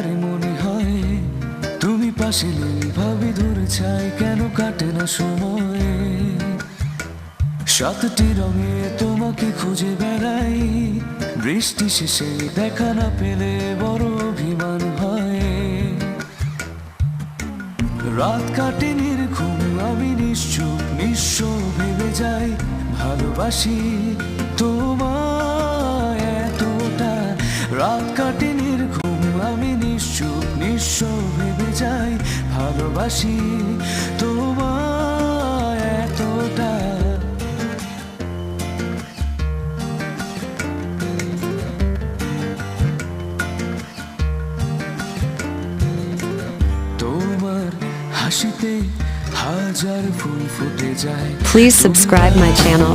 বারে মনে হয় তুমি পাশে নেই, ভাবি দূরে চাই কেন কাটে না সময়। সাতটি রঙে তোমাকে খুঁজে বেড়াই, বৃষ্টি শেষে দেখা না পেলে বড় অভিমান হয়। রাত কাটে নির্ঘুম, আমি নিশ্চুপ নিঃস্ব ভেবে যাই ভালোবাসি তোমায় এতটা। রাত কাটে নির্ঘুম, আমি নিশ্চুপ নিঃস্ব ভেবে যাই ভালোবাসি তোমায় এতটা। তোমার হাসিতে হাজার ফুল ফুটে যায়। Please subscribe my channel.